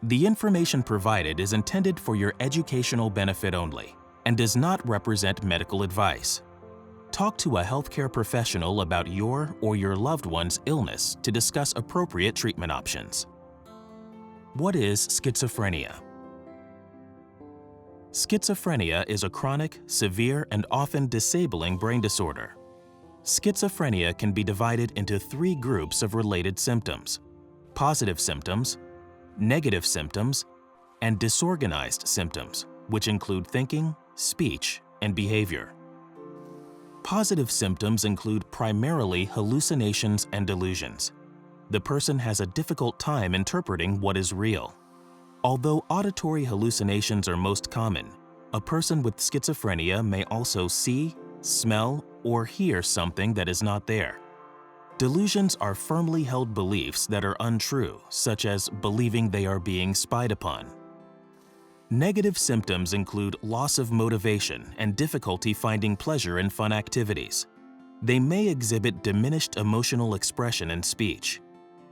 The information provided is intended for your educational benefit only and does not represent medical advice. Talk to a healthcare professional about your or your loved one's illness to discuss appropriate treatment options. What is schizophrenia? Schizophrenia is a chronic, severe, and often disabling brain disorder. Schizophrenia can be divided into 3 groups of related symptoms: positive symptoms, negative symptoms, and disorganized symptoms, which include thinking, speech, and behavior. Positive symptoms include primarily hallucinations and delusions. The person has a difficult time interpreting what is real. Although auditory hallucinations are most common, a person with schizophrenia may also see, smell, or hear something that is not there. Delusions are firmly held beliefs that are untrue, such as believing they are being spied upon. Negative symptoms include loss of motivation and difficulty finding pleasure in fun activities. They may exhibit diminished emotional expression in speech.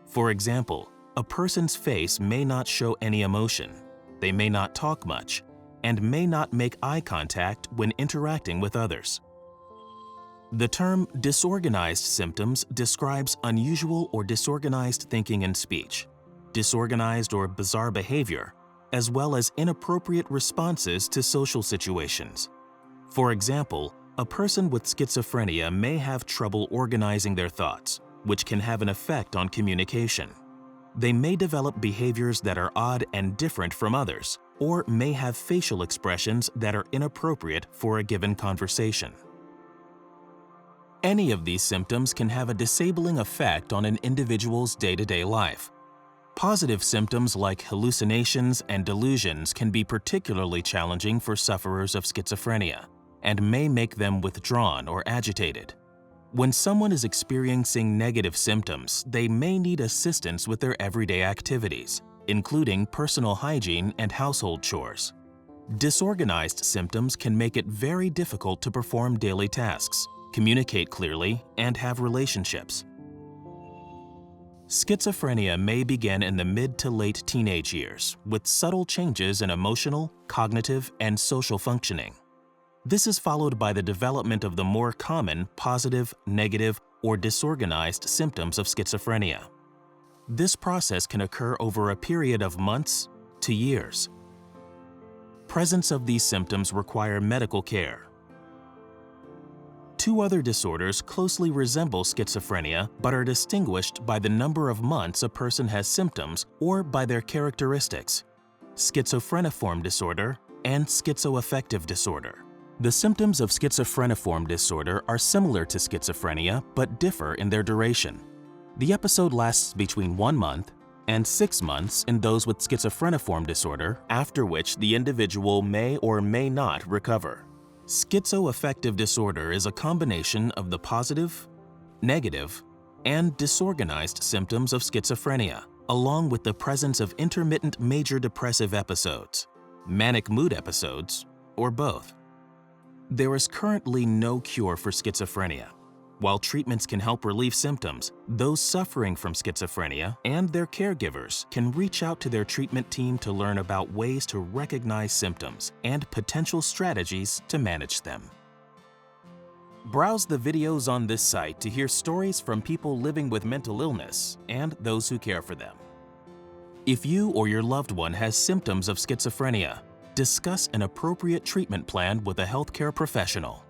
For example, a person's face may not show any emotion, they may not talk much, and may not make eye contact when interacting with others. The term disorganized symptoms describes unusual or disorganized thinking and speech, disorganized or bizarre behavior, as well as inappropriate responses to social situations. For example, a person with schizophrenia may have trouble organizing their thoughts, which can have an effect on communication. They may develop behaviors that are odd and different from others, or may have facial expressions that are inappropriate for a given conversation. Any of these symptoms can have a disabling effect on an individual's day-to-day life. Positive symptoms like hallucinations and delusions can be particularly challenging for sufferers of schizophrenia and may make them withdrawn or agitated. When someone is experiencing negative symptoms, they may need assistance with their everyday activities, including personal hygiene and household chores. Disorganized symptoms can make it very difficult to perform daily tasks, communicate clearly, and have relationships. Schizophrenia may begin in the mid to late teenage years with subtle changes in emotional, cognitive, and social functioning. This is followed by the development of the more common positive, negative, or disorganized symptoms of schizophrenia. This process can occur over a period of months to years. Presence of these symptoms require medical care. 2 other disorders closely resemble schizophrenia but are distinguished by the number of months a person has symptoms or by their characteristics: schizophreniform disorder and schizoaffective disorder. The symptoms of schizophreniform disorder are similar to schizophrenia but differ in their duration. The episode lasts between 1 month and 6 months in those with schizophreniform disorder, after which the individual may or may not recover. Schizoaffective disorder is a combination of the positive, negative, and disorganized symptoms of schizophrenia, along with the presence of intermittent major depressive episodes, manic mood episodes, or both. There is currently no cure for schizophrenia. While treatments can help relieve symptoms, those suffering from schizophrenia and their caregivers can reach out to their treatment team to learn about ways to recognize symptoms and potential strategies to manage them. Browse the videos on this site to hear stories from people living with mental illness and those who care for them. If you or your loved one has symptoms of schizophrenia, discuss an appropriate treatment plan with a healthcare professional.